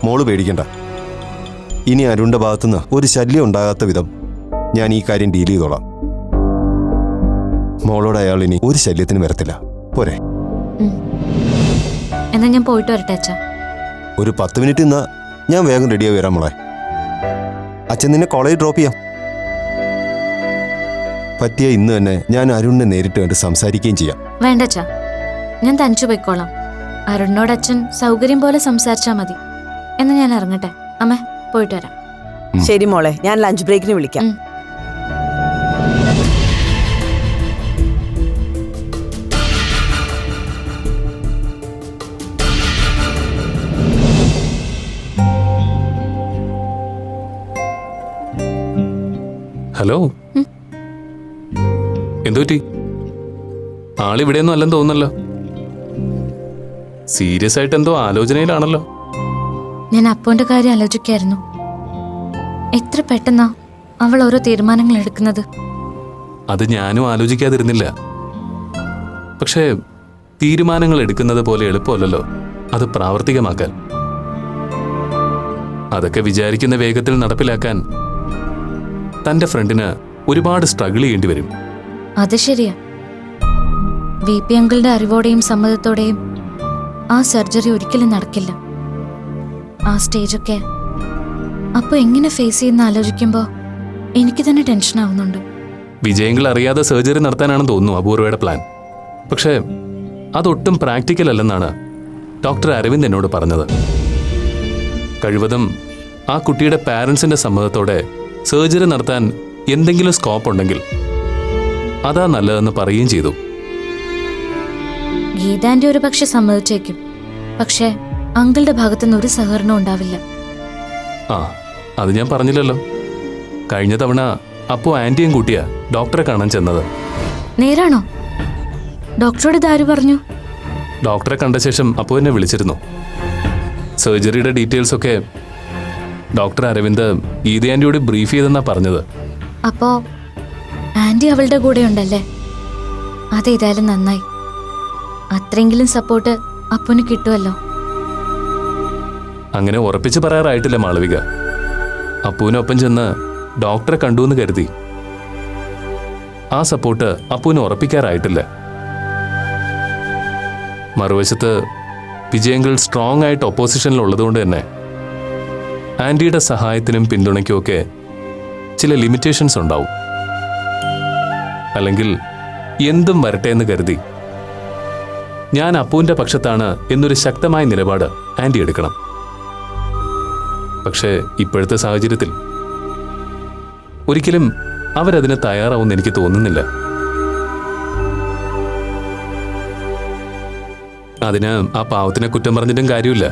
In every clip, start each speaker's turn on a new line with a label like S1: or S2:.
S1: മോള് പേടിക്കണ്ട. ഇനി അരുണിന്റെ ഭാഗത്തുനിന്ന് ഒരു ശല്യം ഉണ്ടാകാത്ത വിധം ഞാൻ ഈ കാര്യം ഡീൽ ചെയ്തോളാം. മോളോട് അയാൾ ഇനി ഒരു ശല്യത്തിന് വരത്തില്ല. പോരെ?
S2: എന്നാ ഞാൻ പോയിട്ട് വരട്ടെ അച്ഛാ.
S1: ഒരു 10 മിനിറ്റ് നിന്നാ ഞാൻ വേഗം റെഡിയായി വരാം മോളെ. അച്ഛൻ നിന്നെ കോളേജ് ഡ്രോപ്പ് ചെയ്യാം. പറ്റിയ ഇന്ന് തന്നെ ഞാൻ അരുണിനെ നേരിട്ട് കണ്ട് സംസാരിക്കുകയും ചെയ്യാം.
S2: വേണ്ട അച്ഛാ, ഞാൻ തനിച്ചു പോയിക്കോളാം. അരുണിനോട് അച്ഛൻ സൗകര്യം പോലെ സംസാരിച്ചാ മതി. എന്നാ ഞാൻ ഇറങ്ങട്ടെ. അമ്മേ, പോയിട്ട് വരാം.
S3: ശരി മോളെ, ഞാൻ ലഞ്ച് ബ്രേക്കിന് വിളിക്കാം.
S4: ഹലോ, എന്തുപറ്റി? ആളിവിടെയൊന്നും അല്ലെന്ന് തോന്നുന്നല്ലോ. സീരിയസ് ആയിട്ട് എന്തോ ആലോചനയിലാണല്ലോ.
S2: ഞാൻ അപ്പുവിന്റെ കാര്യം ആലോചിക്കായിരുന്നു. എത്ര പെട്ടെന്നാ അവൾ ഓരോ തീരുമാനങ്ങൾ എടുക്കുന്നത്.
S4: അത് ഞാനും ആലോചിക്കാതിരുന്നില്ല. പക്ഷേ തീരുമാനങ്ങൾ എടുക്കുന്നത് പോലെ എളുപ്പമല്ലല്ലോ അത് പ്രാവർത്തികമാക്കാൻ. അതൊക്കെ വിചാരിക്കുന്ന വേഗത്തിൽ നടപ്പിലാക്കാൻ തന്റെ ഫ്രണ്ടിന് ഒരുപാട് സ്ട്രഗിൾ ചെയ്യേണ്ടി വരും.
S2: അത് ശരിയാ. VP അങ്കിളുടെ അറിവോടെയും സമ്മതത്തോടെയും ആ സർജറി ഒരിക്കലും നടക്കില്ല. ആ സ്റ്റേജൊക്കെ അപ്പൊ എങ്ങനെ ഫേസ് ചെയ്യുന്ന ആലോചിക്കുമ്പോ എനിക്ക് തന്നെ ടെൻഷൻ ആവുന്നുണ്ട്.
S4: വിജയങ്ങൾ അറിയാതെ സർജറി നടത്താനാണെന്ന് തോന്നുന്നു അപൂർവയുടെ പ്ലാൻ. പക്ഷേ അതൊട്ടും പ്രാക്ടിക്കൽ അല്ലെന്നാണ് ഡോക്ടർ അരവിന്ദ് എന്നോട് പറഞ്ഞത്. കഴിവതും ആ കുട്ടിയുടെ പാരൻസിന്റെ സമ്മതത്തോടെ സർജറി നടത്താൻ എന്തെങ്കിലും സ്കോപ്പ് ഉണ്ടെങ്കിൽ അതാ നല്ലതെന്ന് പറയുകയും ചെയ്തു.
S2: ഗീതാന്റെ ഒരു പക്ഷെ സമ്മതിച്ചേക്കും. പക്ഷെ അങ്കിളുടെ ഭാഗത്തുനിന്ന് ഒരു സഹകരണം ഉണ്ടാവില്ല.
S4: ആ, അത് ഞാൻ പറഞ്ഞില്ലല്ലോ. കഴിഞ്ഞ തവണ അപ്പോ ആന്റിയും കൂട്ടിയാ ഡോക്ടറെ കാണാൻ ചെന്നത്.
S2: നേരാണോ? ഡോക്ടറോട് ഇതാര് പറഞ്ഞു?
S4: ഡോക്ടറെ കണ്ട ശേഷം അപ്പോ എന്നെ വിളിച്ചിരുന്നു. സർജറിയുടെ ഡീറ്റെയിൽസ് ഒക്കെ ഡോക്ടർ അരവിന്ദ് ഗീത ആന്റിയോട് ബ്രീഫ് ചെയ്തെന്നാ പറഞ്ഞത്.
S2: അപ്പോ ആന്റി അവളുടെ കൂടെ ഉണ്ടല്ലേ? അതേതായാലും നന്നായി. അത്രയെങ്കിലും സപ്പോർട്ട് അപ്പുന് കിട്ടുമല്ലോ.
S4: അങ്ങനെ ഉറപ്പിച്ച് പറയാറായിട്ടില്ല മാളവിക. അപ്പുവിനൊപ്പം ചെന്ന് ഡോക്ടറെ കണ്ടുവെന്ന് കരുതി ആ സപ്പോർട്ട് അപ്പുവിന് ഉറപ്പിക്കാറായിട്ടില്ല. മറുവശത്ത് വിജയങ്ങൾ സ്ട്രോങ് ആയിട്ട് ഒപ്പോസിഷനിൽ ഉള്ളതുകൊണ്ട് തന്നെ ആന്റിയുടെ സഹായത്തിനും പിന്തുണയ്ക്കുമൊക്കെ ചില ലിമിറ്റേഷൻസ് ഉണ്ടാവും. അല്ലെങ്കിൽ എന്തും വരട്ടെ എന്ന് കരുതി ഞാൻ അപ്പുവിന്റെ പക്ഷത്താണ് എന്നൊരു ശക്തമായ നിലപാട് ആന്റി എടുക്കണം. പക്ഷേ ഇപ്പോഴത്തെ സാഹചര്യത്തിൽ ഒരിക്കലും അവരതിന് തയ്യാറാവുമെന്ന് എനിക്ക് തോന്നുന്നില്ല. അതിന് ആ പാവത്തിനെ കുറ്റം പറഞ്ഞിട്ടും കാര്യമില്ല.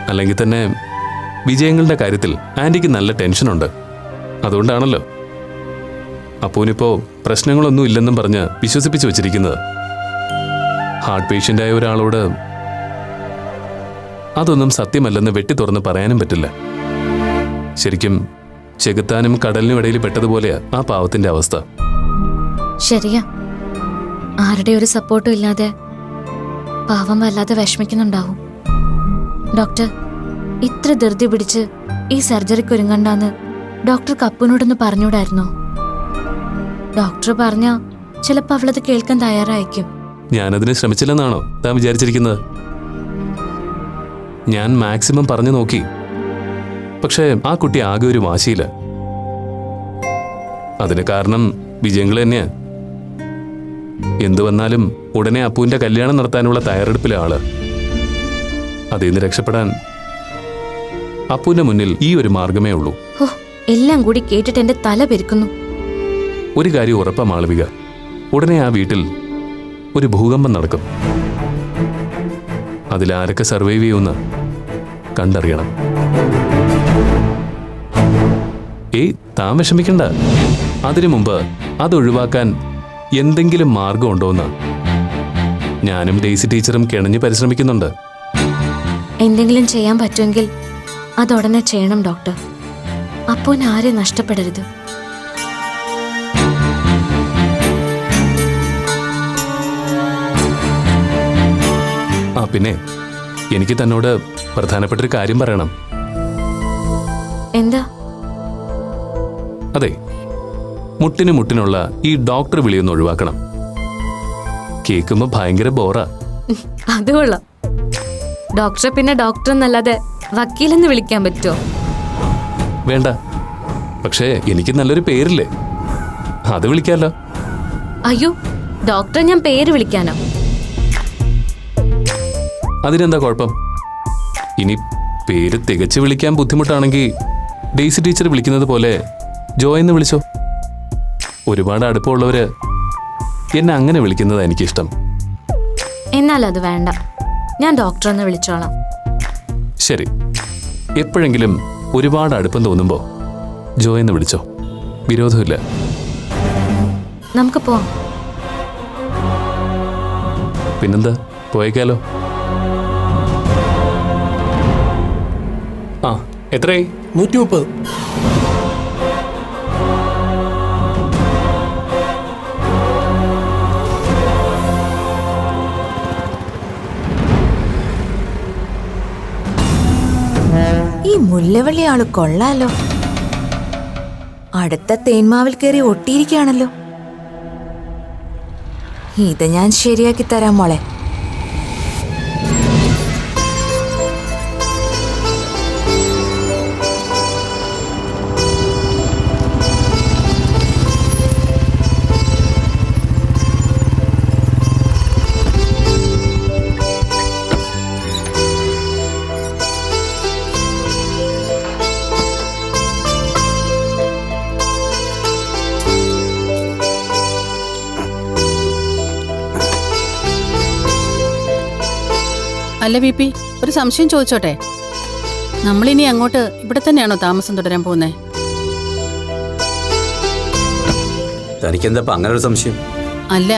S4: അല്ലെങ്കിൽ തന്നെ വിജയങ്ങളുടെ കാര്യത്തിൽ ആന്റിക്ക് നല്ല ടെൻഷനുണ്ട്. അതുകൊണ്ടാണല്ലോ അപ്പൂനിപ്പോ പ്രശ്നങ്ങളൊന്നും ഇല്ലെന്നും പറഞ്ഞ് വിശ്വസിപ്പിച്ചു വെച്ചിരിക്കുന്നത്. ഹാർട്ട് പേഷ്യൻ്റായ ഒരാളോട് അതൊന്നും സത്യമല്ലെന്ന് വെട്ടി തുറന്ന് പറയാനും പറ്റില്ല. ശരിക്കും ചെകുത്താനും കടലിനും ഇടയിൽ പെട്ടതുപോലെയാ ആ പാവത്തിന്റെ അവസ്ഥ.
S2: ശരിയാ. ആരുടെ ഒരു സപ്പോർട്ടും ഇല്ലാതെ പാവം വല്ലാതെ വിഷമിക്കുന്നുണ്ടാവും. ഡോക്ടർ, ഇത്ര ധൃതി പിടിച്ച് ഈ സർജറിക്ക് ഒരുങ്ങണ്ടാന്ന് ഡോക്ടർ അപ്പുവിനോടൊന്ന് പറഞ്ഞൂടായിരുന്നോ? ഡോക്ടർ പറഞ്ഞ ചിലപ്പോൾ അവളത് കേൾക്കാൻ തയ്യാറായിരിക്കും.
S4: ഞാനതിന് ശ്രമിച്ചില്ലെന്നാണോ താൻ വിചാരിച്ചിരിക്കുന്നത്? ഞാൻ മാക്സിമം പറഞ്ഞു നോക്കി. പക്ഷേ ആ കുട്ടി ആകെ ഒരു വാശിയില്ല. അതിന് കാരണം വിജയങ്ങൾ തന്നെയാ. എന്തു വന്നാലും ഉടനെ അപ്പുവിന്റെ കല്യാണം നടത്താനുള്ള തയ്യാറെടുപ്പിലെ ആള്. അതിൽ നിന്ന് രക്ഷപ്പെടാൻ അപ്പുവിന്റെ മുന്നിൽ ഈ ഒരു മാർഗമേ ഉള്ളൂ.
S2: എല്ലാം കൂടി കേട്ടിട്ട് എന്റെ തല പെരുക്കുന്നു.
S4: ഒരു കാര്യം ഉറപ്പാ മാളവിക, ഉടനെ ആ വീട്ടിൽ ഒരു ഭൂകമ്പം നടക്കും. അതിലാരൊക്കെ സർവൈവ് ചെയ്യുമെന്ന് കണ്ടറിയണം. താൻ വിഷമിക്കണ്ട. അതിനു മുമ്പ് അതൊഴിവാക്കാൻ എന്തെങ്കിലും മാർഗമുണ്ടോന്ന് ഞാനും ഡെയ്സി ടീച്ചറും കിണഞ്ഞ് പരിശ്രമിക്കുന്നുണ്ട്.
S2: എന്തെങ്കിലും ചെയ്യാൻ പറ്റുമെങ്കിൽ അതുടനെ ചെയ്യണം ഡോക്ടർ. അപ്പോൾ ആരെ നഷ്ടപ്പെടരുത്.
S4: പിന്നെ എനിക്ക് തന്നോട് പ്രധാനപ്പെട്ടൊരു കാര്യം പറയണം.
S2: എന്താ?
S4: അതെ, മുട്ടിനുള്ള ഈ ഡോക്ടർ വിളിയൊന്ന് ഒഴിവാക്കണം. കേൾക്കുമ്പോ ഭയങ്കര ബോറാ.
S2: അത് കൊള്ളാം. ഡോക്ടറെ പിന്നെ ഡോക്ടർ എന്നല്ലാതെ വക്കീലെന്ന് വിളിക്കാൻ പറ്റുമോ?
S4: വേണ്ട, പക്ഷേ എനിക്ക് നല്ലൊരു പേരില്ലേ, അത് വിളിക്കാലോ.
S2: അയ്യോ, ഡോക്ടറെ ഞാൻ പേര് വിളിക്കാനോ?
S4: അതിനെന്താ കുഴപ്പം? ഇനി പേര് തികച്ചു വിളിക്കാൻ ബുദ്ധിമുട്ടാണെങ്കിൽ ഡെയ്സി ടീച്ചർ വിളിക്കുന്നത് പോലെ ജോയ് എന്ന് വിളിച്ചോ. ഒരുപാട് അടുപ്പമുള്ളവര് എന്നെ അങ്ങനെ വിളിക്കുന്നതാണ് എനിക്കിഷ്ടം.
S2: എന്നാൽ അത് വേണ്ട, ഞാൻ ഡോക്ടർ എന്ന് വിളിച്ചോളാം.
S4: ശരി, എപ്പോഴെങ്കിലും ഒരുപാട് അടുപ്പം തോന്നുമ്പോൾ ജോയ് എന്ന് വിളിച്ചോ, വിരോധമില്ല.
S2: നമുക്ക് പോവാം.
S4: പിന്നെന്താ, പോയേക്കാലോ. ആ, എത്രയായി?
S5: 130.
S6: ഈ മുല്ലവള്ളി ആള് കൊള്ളാലോ. അടുത്ത തേന്മാവിൽ കയറി ഒട്ടിയിരിക്കുകയാണല്ലോ. ഇത് ഞാൻ ശരിയാക്കി തരാം മോളെ.
S7: അല്ല വി പി, ഒരു സംശയം ചോദിച്ചോട്ടെ? നമ്മളിനി അങ്ങോട്ട് ഇവിടെ തന്നെയാണോ താമസം തുടരാൻ പോകുന്നത്?
S5: തനിക്കെന്താ അങ്ങനെ ഒരു സംശയം?
S7: അല്ല,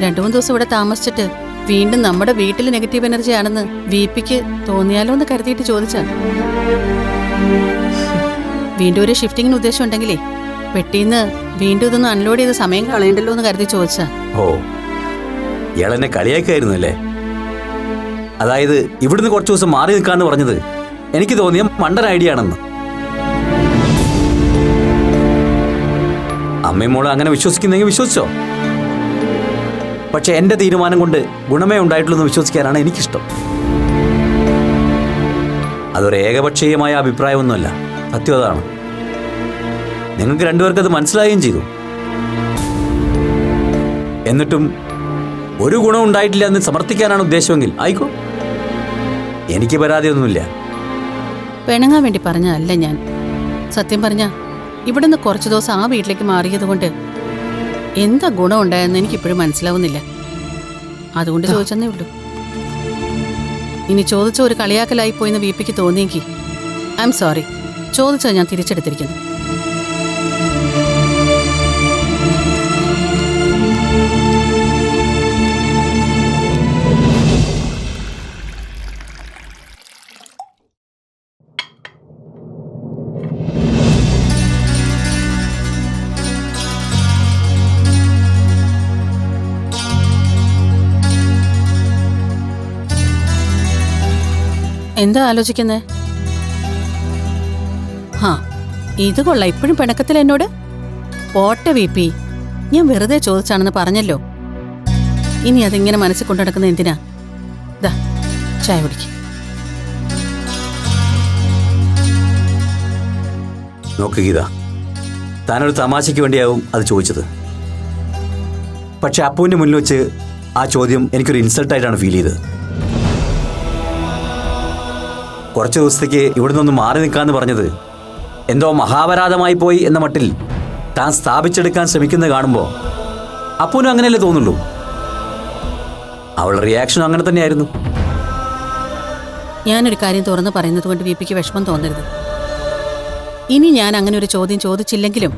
S7: 2-3 ദിവസം ഇവിടെ താമസിച്ചിട്ട് വീണ്ടും നമ്മുടെ വീട്ടിൽ നെഗറ്റീവ് എനർജി ആണെന്ന് വി പിക്ക് തോന്നിയാലോ എന്ന് കരുതിയിട്ട് ചോദിച്ചാ. വീണ്ടും ഒരു ഷിഫ്റ്റിങ്ങിന് ഉദ്ദേശം ഉണ്ടെങ്കിലേ പെട്ടിന്ന് വീണ്ടും ഇതൊന്ന് അൺലോഡ് ചെയ്ത് സമയം കളയണ്ടല്ലോ എന്ന് കരുതി ചോദിച്ചാ.
S5: ഓ, ഇയാളെന്നെ കളിയാക്കായിരുന്നു അല്ലേ? അതായത് ഇവിടുന്ന് കുറച്ചു ദിവസം മാറി നിൽക്കാന്ന് പറഞ്ഞത് എനിക്ക് തോന്നിയ മണ്ടൻ ഐഡിയ ആണെന്ന്. അമ്മയും മോളെ അങ്ങനെ വിശ്വസിക്കുന്നെങ്കിൽ വിശ്വസിച്ചോ. പക്ഷെ എന്റെ തീരുമാനം കൊണ്ട് ഗുണമേ ഉണ്ടായിട്ടുള്ളൂ എന്ന് വിശ്വസിക്കാനാണ് എനിക്കിഷ്ടം. അതൊരു ഏകപക്ഷീയമായ അഭിപ്രായമൊന്നുമല്ല, സത്യം അതാണ്. നിങ്ങൾക്ക് രണ്ടുപേർക്ക് അത് മനസ്സിലാവുകയും ചെയ്തു. എന്നിട്ടും ഒരു ഗുണം ഉണ്ടായിട്ടില്ല എന്ന് സമർത്ഥിക്കാനാണ് ഉദ്ദേശമെങ്കിൽ ആയിക്കോ, എനിക്ക് പരാതിയൊന്നുമില്ല.
S7: പിണങ്ങാൻ വേണ്ടി പറഞ്ഞതല്ല ഞാൻ. സത്യം പറഞ്ഞ ഇവിടുന്ന് കുറച്ചു ദിവസം ആ വീട്ടിലേക്ക് മാറിയത് കൊണ്ട് എന്താ ഗുണം ഉണ്ടായെന്ന് എനിക്കിപ്പോഴും മനസ്സിലാവുന്നില്ല. അതുകൊണ്ട് ചോദിച്ചെന്നേ ഉള്ളൂ. ഇനി ചോദിച്ച ഒരു കളിയാക്കലായി പോയിന്ന് വി പിക്ക് തോന്നിയെങ്കിൽ ഐ എം സോറി. ചോദിച്ചത് ഞാൻ തിരിച്ചെടുത്തിരിക്കുന്നു. എന്താ ആലോചിക്കുന്നേ? ഹാ, ഇത് കൊള്ളാം. ഇപ്പോഴും പിണക്കത്തിൽ എന്നോട്? പോട്ടെ വി പി, ഞാൻ വെറുതെ ചോദിച്ചാണെന്ന് പറഞ്ഞല്ലോ. ഇനി അതിങ്ങനെ മനസ്സിൽ കൊണ്ടു നടക്കുന്ന എന്തിനാ? ദാ ചായ കുടിക്ക്.
S5: നോക്ക് ഗീത, താനൊരു തമാശയ്ക്ക് വേണ്ടിയാവും അത് ചോദിച്ചത്. പക്ഷെ അപ്പുവിന്റെ മുന്നിൽ വെച്ച് ആ ചോദ്യം എനിക്കൊരു ഇൻസൾട്ടായിട്ടാണ് ഫീൽ ചെയ്തത്. കുറച്ച് ദിവസത്തേക്ക് ഇവിടെ നിന്നൊന്ന് മാറി നിൽക്കാന്ന് പറഞ്ഞത് എന്തോ മഹാപരാധമായി പോയി എന്ന മട്ടിൽ താൻ സ്ഥാപിച്ചെടുക്കാൻ ശ്രമിക്കുന്നത് കാണുമ്പോൾ അപ്പുവിനും അങ്ങനെയല്ലേ തോന്നുള്ളൂ. അവളുടെ റിയാക്ഷനും അങ്ങനെ തന്നെയായിരുന്നു.
S7: ഞാനൊരു കാര്യം തുറന്ന് പറയുന്നത് കൊണ്ട് വി പിക്ക് വിഷമം തോന്നരുത്. ഇനി ഞാൻ അങ്ങനെ ഒരു ചോദ്യം ചോദിച്ചില്ലെങ്കിലും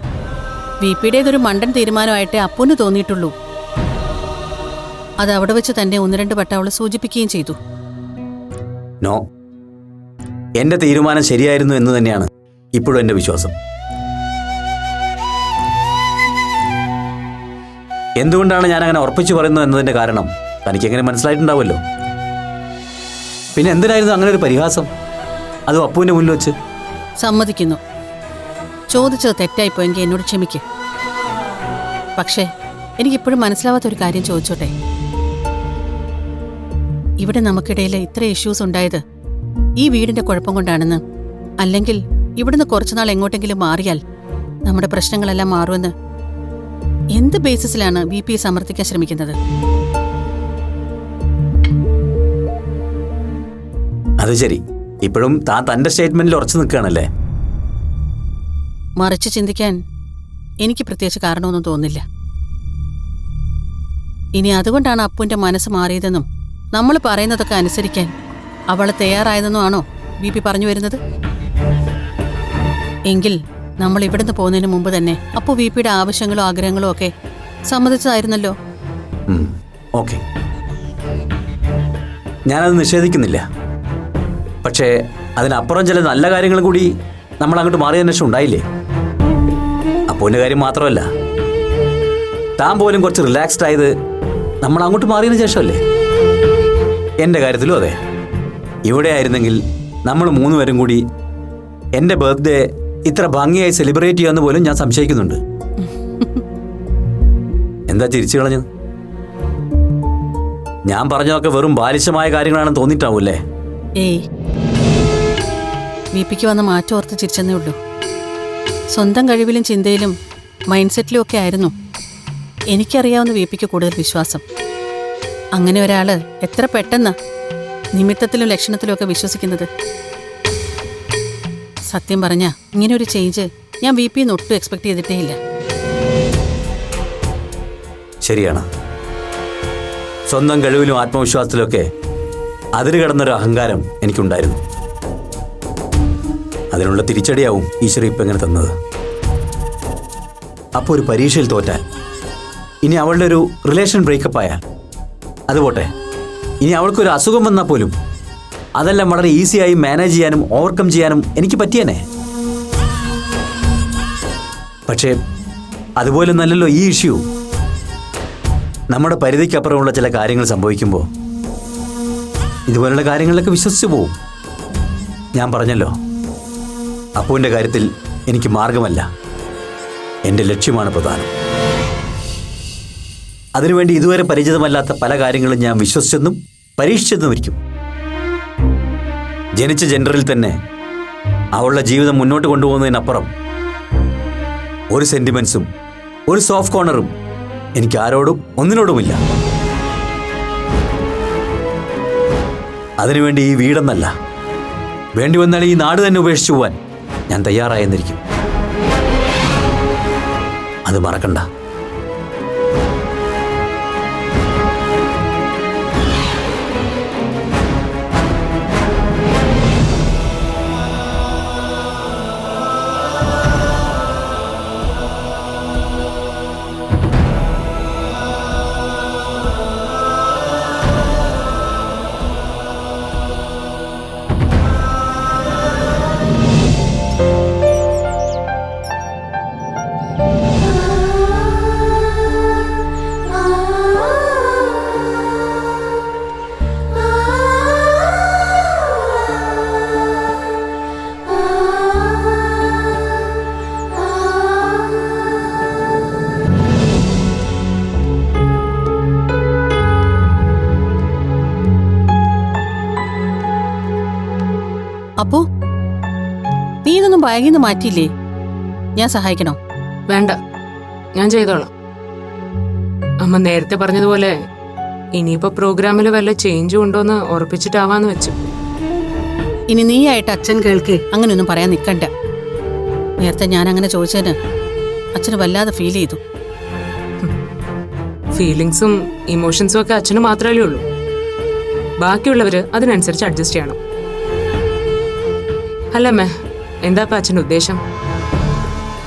S7: വി പിയുടേതൊരു മണ്ടൻ തീരുമാനമായിട്ടേ അപ്പുവിന് തോന്നിയിട്ടുള്ളൂ. അത് അവിടെ വെച്ച് തന്നെ 1-2 വട്ടം അവളെ സൂചിപ്പിക്കുകയും ചെയ്തു.
S5: നോ, എന്റെ തീരുമാനം ശരിയായിരുന്നു എന്ന് തന്നെയാണ് ഇപ്പോഴും എന്റെ വിശ്വാസം. എന്തുകൊണ്ടാണ് ഞാൻ അങ്ങനെ ഉറപ്പിച്ചു പറയുന്നത് എന്നതിന്റെ കാരണം തനിക്ക് എങ്ങനെ മനസ്സിലായിട്ടുണ്ടാവുമല്ലോ. പിന്നെ എന്തിനായിരുന്നു അങ്ങനെ ഒരു പരിഹാസം, അതും അപ്പുവിൻ്റെ മുന്നിൽ വെച്ച്?
S7: സമ്മതിക്കുന്നു, ചോദിച്ചത് തെറ്റായിപ്പോയെങ്കിൽ എന്നോട് ക്ഷമിക്ക്. പക്ഷേ എനിക്കിപ്പോഴും മനസ്സിലാവാത്ത ഒരു കാര്യം ചോദിച്ചോട്ടെ. ഇവിടെ നമുക്കിടയിൽ ഇത്ര ഇഷ്യൂസ് ഉണ്ടായത് ഈ വീടിന്റെ കുഴപ്പം കൊണ്ടാണെന്ന്, അല്ലെങ്കിൽ ഇവിടുന്ന് കുറച്ചുനാൾ എങ്ങോട്ടെങ്കിലും മാറിയാൽ നമ്മുടെ പ്രശ്നങ്ങളെല്ലാം മാറുമെന്ന് എന്ത് ബേസിസിലാണ് VP സമർത്ഥിക്കാൻ ശ്രമിക്കുന്നത്?
S5: അത് ശരി, ഇപ്പോഴും താൻ തൻ്റെ സ്റ്റേറ്റ്മെന്റിൽ ഉറച്ചു നിൽക്കുകയാണല്ലേ?
S7: മറിച്ച് ചിന്തിക്കാൻ എനിക്ക് പ്രത്യേകിച്ച് കാരണമൊന്നും തോന്നില്ല. ഇനി അതുകൊണ്ടാണ് അപ്പുവിന്റെ മനസ്സ് മാറിയതെന്നും നമ്മൾ പറയുന്നതൊക്കെ അനുസരിക്കാൻ അവളെ തയ്യാറായതെന്നും ആണോ VP പറഞ്ഞു വരുന്നത്? എങ്കിൽ നമ്മൾ ഇവിടുന്ന് പോകുന്നതിന് മുമ്പ് തന്നെ അപ്പു VPയുടെ ആവശ്യങ്ങളോ ആഗ്രഹങ്ങളോ ഒക്കെ സമ്മതിച്ചതായിരുന്നല്ലോ.
S5: ഓക്കെ, ഞാനത് നിഷേധിക്കുന്നില്ല. പക്ഷേ അതിനപ്പുറം ചില നല്ല കാര്യങ്ങളും കൂടി നമ്മൾ അങ്ങോട്ട് മാറിയതിനു ശേഷം ഉണ്ടായില്ലേ? അപ്പുവിൻ്റെ കാര്യം മാത്രമല്ല, താൻ പോലും കുറച്ച് റിലാക്സ്ഡ് ആയത് നമ്മൾ അങ്ങോട്ട് മാറിയതിനു ശേഷമല്ലേ? എൻ്റെ കാര്യത്തിലും അതെ. ഇവിടെ ആയിരുന്നെങ്കിൽ നമ്മൾ 3 പേരും കൂടി എൻ്റെ ബർത്ത്ഡേ ഇത്ര ഭംഗിയായി സെലിബ്രേറ്റ് ചെയ്യാമെന്ന് പോലും ഞാൻ സംശയിക്കുന്നുണ്ട്. എന്താ ചിരിച്ചു കളഞ്ഞത്? ഞാൻ പറഞ്ഞതൊക്കെ വെറും ബാലിശമായ കാര്യങ്ങളാണെന്ന് തോന്നിയിട്ടാവൂല്ലേ?
S7: ഏയ്, VPക്ക് വന്ന മാറ്റം ഓർത്ത് ചിരിച്ചെന്നേ ഉള്ളൂ. സ്വന്തം കഴിവിലും ചിന്തയിലും മൈൻഡ് സെറ്റിലും ഒക്കെ ആയിരുന്നു എനിക്കറിയാവുന്ന VPക്ക് കൂടുതൽ വിശ്വാസം. അങ്ങനെ ഒരാള് എത്ര പെട്ടെന്നാ നിമിത്തത്തിലും ലക്ഷണത്തിലും ഒക്കെ വിശ്വസിക്കുന്നത്? സത്യം പറഞ്ഞ ഇങ്ങനെ ഒരു ചേഞ്ച് ഞാൻ VPന്ന് ഒട്ടും എക്സ്പെക്ട് ചെയ്തിട്ടേ ഇല്ല.
S5: ശരിയാണ്, സ്വന്തം കഴിവിലും ആത്മവിശ്വാസത്തിലൊക്കെ അതിര് കടന്നൊരു അഹങ്കാരം എനിക്കുണ്ടായിരുന്നു. അതിനുള്ള തിരിച്ചടിയാവും ഈശ്വര ഇപ്പം ഇങ്ങനെ തന്നത്. അപ്പോൾ ഒരു പരീക്ഷയിൽ തോറ്റാൽ, ഇനി അവളുടെ ഒരു റിലേഷൻ ബ്രേക്കപ്പ് ആയാൽ, അതുപോട്ടെ ഇനി അവൾക്കൊരു അസുഖം വന്നാൽ പോലും അതെല്ലാം വളരെ ഈസിയായി മാനേജ് ചെയ്യാനും ഓവർകം ചെയ്യാനും എനിക്ക് പറ്റിയേനെ. പക്ഷേ അതുപോലെ നല്ലല്ലോ ഈ ഇഷ്യൂ. നമ്മുടെ പരിധിക്കപ്പുറമുള്ള ചില കാര്യങ്ങൾ സംഭവിക്കുമ്പോൾ ഇതുപോലുള്ള കാര്യങ്ങളിലൊക്കെ വിശ്വസിച്ചു പോവും. ഞാൻ പറഞ്ഞല്ലോ, അപ്പുവിൻ്റെ കാര്യത്തിൽ എനിക്ക് മാർഗമല്ല, എൻ്റെ ലക്ഷ്യമാണ് പ്രധാനം. അതിനുവേണ്ടി ഇതുവരെ പരിചിതമല്ലാത്ത പല കാര്യങ്ങളും ഞാൻ വിശ്വസിച്ചെന്നും പരീക്ഷിച്ചെന്നുമിരിക്കും. ജനിച്ച ജെൻഡറിൽ തന്നെ അവളുടെ ജീവിതം മുന്നോട്ട് കൊണ്ടുപോകുന്നതിനപ്പുറം ഒരു സെന്റിമെന്റ്സും ഒരു സോഫ്റ്റ് കോർണറും എനിക്ക് ആരോടും ഒന്നിനോടുമില്ല. അതിനുവേണ്ടി ഈ വീടെന്നല്ല, വേണ്ടി വന്നാൽ ഈ നാട് തന്നെ ഉപേക്ഷിച്ചു പോവാൻ ഞാൻ തയ്യാറായെന്നിരിക്കും. അത് മറക്കണ്ട.
S7: അപ്പോ നീ ഇതൊന്നും ബാഗിന്ന് മാറ്റിയില്ലേ? ഞാൻ സഹായിക്കണോ?
S8: വേണ്ട, ഞാൻ ചെയ്തോളാം. അമ്മ നേരത്തെ പറഞ്ഞതുപോലെ ഇനിയിപ്പോ പ്രോഗ്രാമിൽ വല്ല ചേഞ്ചും ഉണ്ടോന്ന് ഉറപ്പിച്ചിട്ടാവാന്ന് വെച്ചു.
S7: ഇനി നീയായിട്ട് അച്ഛൻ കേൾക്ക് അങ്ങനെയൊന്നും പറയാൻ നിൽക്കണ്ട. നേരത്തെ ഞാൻ അങ്ങനെ ചോദിച്ചതിന് അച്ഛന് വല്ലാതെ ഫീൽ ചെയ്തു.
S8: ഫീലിങ്സും ഇമോഷൻസും ഒക്കെ അച്ഛന് മാത്രമല്ലേ ഉള്ളൂ. ബാക്കിയുള്ളവര് അതിനനുസരിച്ച് അഡ്ജസ്റ്റ് ചെയ്യണം. അല്ലമ്മേ, എന്താ അച്ഛൻ്റെ ഉദ്ദേശം?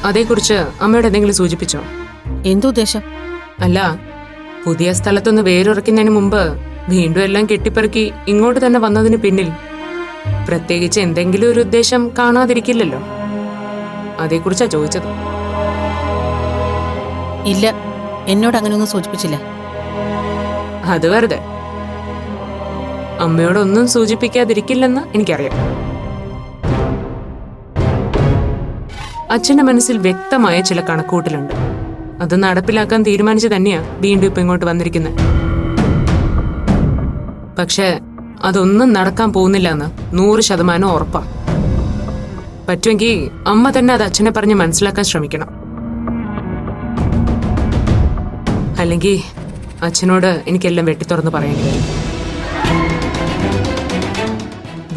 S8: അതേക്കുറിച്ച് അമ്മയോട് എന്തെങ്കിലും സൂചിപ്പിച്ചോ?
S7: എന്തുദ്ദേശം?
S8: അല്ല, പുതിയ സ്ഥലത്തൊന്ന് വേരുറക്കുന്നതിന് മുമ്പ് വീണ്ടും എല്ലാം കെട്ടിപ്പെറുക്കി ഇങ്ങോട്ട് തന്നെ വന്നതിന് പിന്നിൽ പ്രത്യേകിച്ച് എന്തെങ്കിലും ഒരു ഉദ്ദേശം കാണാതിരിക്കില്ലല്ലോ. അതേക്കുറിച്ചാ ചോദിച്ചത്.
S7: ഇല്ല, എന്നോട് അങ്ങനെയൊന്നും സൂചിപ്പിച്ചില്ല.
S8: അത് വെറുതെ. അമ്മയോടൊന്നും സൂചിപ്പിക്കാതിരിക്കില്ലെന്ന് എനിക്കറിയാം. അച്ഛന്റെ മനസ്സിൽ വ്യക്തമായ ചില കണക്കൂട്ടലുണ്ട്. അത് നടപ്പിലാക്കാൻ തീരുമാനിച്ചു തന്നെയാ വീണ്ടും ഇപ്പൊ ഇങ്ങോട്ട് വന്നിരിക്കുന്നത്. പക്ഷെ അതൊന്നും നടക്കാൻ പോകുന്നില്ല എന്ന് 100% ഉറപ്പാ. പറ്റുമെങ്കിൽ അമ്മ തന്നെ അത് അച്ഛനെ പറഞ്ഞ് മനസ്സിലാക്കാൻ ശ്രമിക്കണം. അല്ലെങ്കിൽ അച്ഛനോട് എനിക്കെല്ലാം വെട്ടിത്തുറന്ന് പറയേണ്ടി വരും.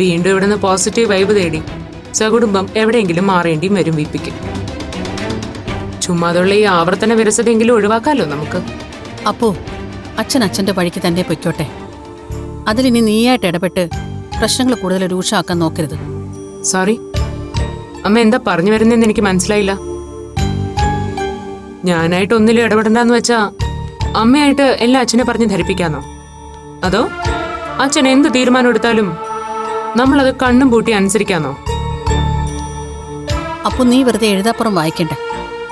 S8: വീണ്ടും ഇവിടുന്ന് പോസിറ്റീവ് വൈബ് തേടി സകുടുംബം എവിടെയെങ്കിലും മാറേണ്ടിയും വരും വിപിക്ക്. ചുമ്മാതുള്ള ഈ ആവർത്തന വിരസതയെങ്കിലും ഒഴിവാക്കാമല്ലോ നമുക്ക്.
S7: അപ്പോ അച്ഛൻ അച്ഛന്റെ വഴിക്ക് തന്നെ പൊയ്ക്കോട്ടെ. അതിലിനി നീയായിട്ട് ഇടപെട്ട് പ്രശ്നങ്ങൾ കൂടുതൽ രൂക്ഷമാക്കാൻ നോക്കരുത്.
S8: സോറി, അമ്മ എന്താ പറഞ്ഞു വരുന്നതെന്ന് എനിക്ക് മനസ്സിലായില്ല. ഞാനായിട്ട് ഒന്നിലും ഇടപെടണ്ടെന്ന് വെച്ചാ അമ്മയായിട്ട് എല്ലാം അച്ഛനെ പറഞ്ഞ് ധരിപ്പിക്കാന്നോ? അതോ അച്ഛൻ എന്ത് തീരുമാനം എടുത്താലും നമ്മളത് കണ്ണും പൂട്ടി അനുസരിക്കാന്നോ?
S7: അപ്പൊ നീ വെറുതെ എഴുതാപ്പുറം വായിക്കണ്ട.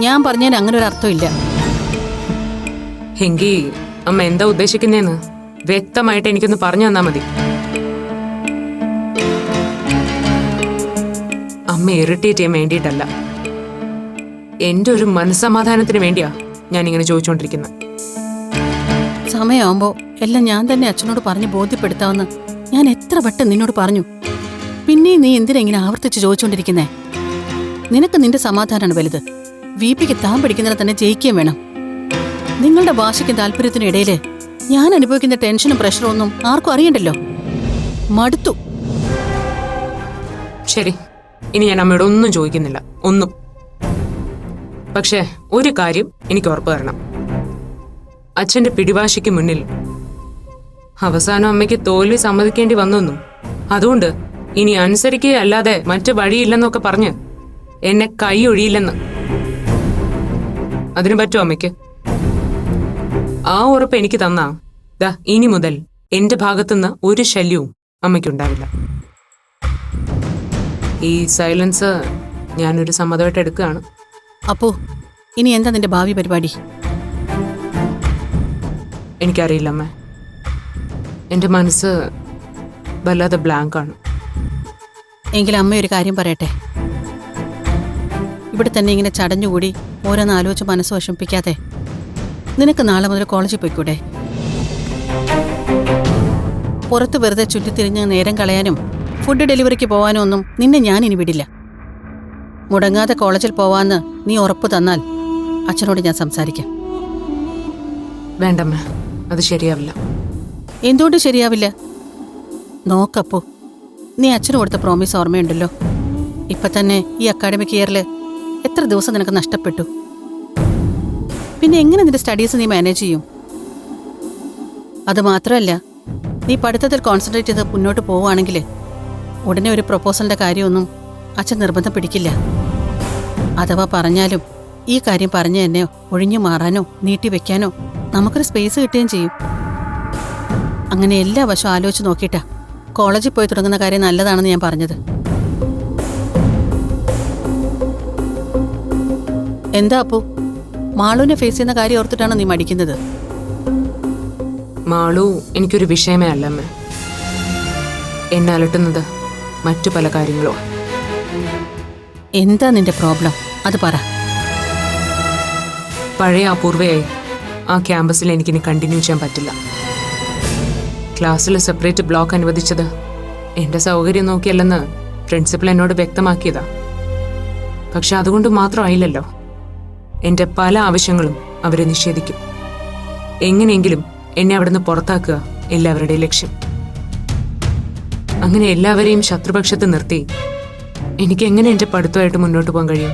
S7: ഞാൻ പറഞ്ഞതിന് അങ്ങനെ ഒരു അർത്ഥമില്ല.
S8: എങ്കി അമ്മ എന്താ ഉദ്ദേശിക്കുന്നേന്ന് വ്യക്തമായിട്ട് എനിക്കൊന്ന് പറഞ്ഞു തന്നാ മതി. അമ്മ ഇറിറ്റേറ്റ് ചെയ്യാൻ വേണ്ടിയിട്ടല്ല, എന്റെ ഒരു മനസ്സമാധാനത്തിന് വേണ്ടിയാ ഞാനിങ്ങനെ ചോദിച്ചുകൊണ്ടിരിക്കുന്നത്.
S7: സമയമാകുമ്പോ എല്ലാം ഞാൻ തന്നെ അച്ഛനോട് പറഞ്ഞ് ബോധ്യപ്പെടുത്താമെന്ന് ഞാൻ എത്ര വട്ടം നിന്നോട് പറഞ്ഞു. പിന്നെ നീ എന്തിനാ ഇങ്ങനെ ആവർത്തിച്ച് ചോദിച്ചുകൊണ്ടിരിക്കുന്നേ? നിനക്ക് നിന്റെ സമാധാനമാണ് വലുത്. വിപിക്ക് താൻ പിടിക്കുന്നതിനെ തന്നെ ജയിക്കുകയും വേണം. നിങ്ങളുടെ വാശിക്കും താല്പര്യത്തിനും ഇടയില് ഞാൻ അനുഭവിക്കുന്ന ടെൻഷനും പ്രഷറും ഒന്നും ആർക്കും അറിയണ്ടല്ലോ. മടുത്തു.
S8: ശരി, ഇനി ഞാൻ അമ്മയോട് ഒന്നും ചോദിക്കുന്നില്ല, ഒന്നും. പക്ഷേ ഒരു കാര്യം എനിക്ക് ഉറപ്പ് തരണം. അച്ഛന്റെ പിടിവാശിക്ക് മുന്നിൽ അവസാനം അമ്മയ്ക്ക് തോൽവി സമ്മതിക്കേണ്ടി വന്നൊന്നും, അതുകൊണ്ട് ഇനി അനുസരിക്കുകയല്ലാതെ മറ്റു വഴിയില്ലെന്നൊക്കെ പറഞ്ഞ് എന്നെ കൈ ഒഴിയില്ലെന്ന്. അതിന് പറ്റുമോ അമ്മയ്ക്ക്? ആ ഉറപ്പ് എനിക്ക് തന്നാ ദാ ഇനി മുതൽ എന്റെ ഭാഗത്തുനിന്ന് ഒരു ശല്യവും അമ്മയ്ക്കുണ്ടാവില്ല. ഈ സൈലൻസ് ഞാനൊരു സമ്മതമായിട്ട് എടുക്കുകയാണ്.
S7: അപ്പോ ഇനി എന്താ നിന്റെ ഭാവി പരിപാടി?
S8: എനിക്കറിയില്ല അമ്മ. എന്റെ മനസ്സ് വല്ലാതെ ബ്ലാങ്ക് ആണ്.
S7: എങ്കിലും അമ്മ ഒരു കാര്യം പറയട്ടെ. ഇവിടെ തന്നെ ഇങ്ങനെ ചടഞ്ഞുകൂടി ഓരോന്ന് ആലോചിച്ച് മനസ്സ് വിഷമിപ്പിക്കാതെ നിനക്ക് നാളെ മുതൽ കോളേജിൽ പോയിക്കൂടെ? പുറത്ത് വെറുതെ ചുറ്റിത്തിരിഞ്ഞ് നേരം കളയാനും ഫുഡ് ഡെലിവറിക്ക് പോകാനും ഒന്നും നിന്നെ ഞാൻ ഇനി വിടില്ല. മുടങ്ങാതെ കോളേജിൽ പോവാന്ന് നീ ഉറപ്പ് തന്നാൽ അച്ഛനോട് ഞാൻ സംസാരിക്കാം.
S8: വേണ്ടമ്മ, അത് ശരിയാവില്ല.
S7: എന്തുകൊണ്ട് ശരിയാവില്ല? നോക്കപ്പോ നീ അച്ഛന് കൊടുത്ത പ്രോമിസ് ഓർമ്മയുണ്ടല്ലോ. ഇപ്പൊ തന്നെ ഈ അക്കാഡമിക് ഇയറിൽ എത്ര ദിവസം നിനക്ക് നഷ്ടപ്പെട്ടു. പിന്നെ എങ്ങനെ നിന്റെ സ്റ്റഡീസ് നീ മാനേജ് ചെയ്യും? അത് മാത്രമല്ല, നീ പഠിത്തത്തിൽ കോൺസെൻട്രേറ്റ് ചെയ്ത് മുന്നോട്ട് പോവുകയാണെങ്കിൽ ഉടനെ ഒരു പ്രൊപ്പോസലിന്റെ കാര്യമൊന്നും അച്ഛൻ നിർബന്ധം പിടിക്കില്ല. അഥവാ പറഞ്ഞാലും ഈ കാര്യം പറഞ്ഞു തന്നെ ഒഴിഞ്ഞു മാറാനോ നീട്ടിവെക്കാനോ നമുക്കൊരു സ്പേസ് കിട്ടുകയും ചെയ്യും. അങ്ങനെ എല്ലാ വശവും ആലോചിച്ച് നോക്കിയിട്ടാ കോളേജിൽ പോയി തുടങ്ങുന്ന കാര്യം നല്ലതാണെന്ന് ഞാൻ പറഞ്ഞത്. എന്താ അപ്പോ മാളുവിനെ ഫേസ് ചെയ്യുന്ന കാര്യം ഓർത്തിട്ടാണോ നീ മടിക്കുന്നത്?
S8: മാളു എനിക്കൊരു വിഷയമേ അല്ല അമ്മ. എന്നെ അലട്ടുന്നത് മറ്റു പല കാര്യങ്ങളോ.
S7: എന്താ നിന്റെ പ്രോബ്ലം? അത് പറ.
S8: പഴയ അപൂർവയായി ആ ക്യാമ്പസിൽ എനിക്കിനി കണ്ടിന്യൂ ചെയ്യാൻ പറ്റില്ല. ക്ലാസ്സിൽ സെപ്പറേറ്റ് ബ്ലോക്ക് അനുവദിച്ചത് എന്റെ സൗകര്യം നോക്കിയല്ലെന്ന് പ്രിൻസിപ്പൽ എന്നോട് വ്യക്തമാക്കിയതാ. പക്ഷെ അതുകൊണ്ട് മാത്രമായില്ലല്ലോ. എന്റെ പല ആവശ്യങ്ങളും അവരെ നിഷേധിക്കും. എങ്ങനെയെങ്കിലും എന്നെ അവിടുന്ന് പുറത്താക്കുക എല്ലാവരുടെയും ലക്ഷ്യം. അങ്ങനെ എല്ലാവരെയും ശത്രുപക്ഷത്ത് നിർത്തി എനിക്ക് എങ്ങനെ എന്റെ പഠിത്തമായിട്ട് മുന്നോട്ട് പോകാൻ കഴിയും?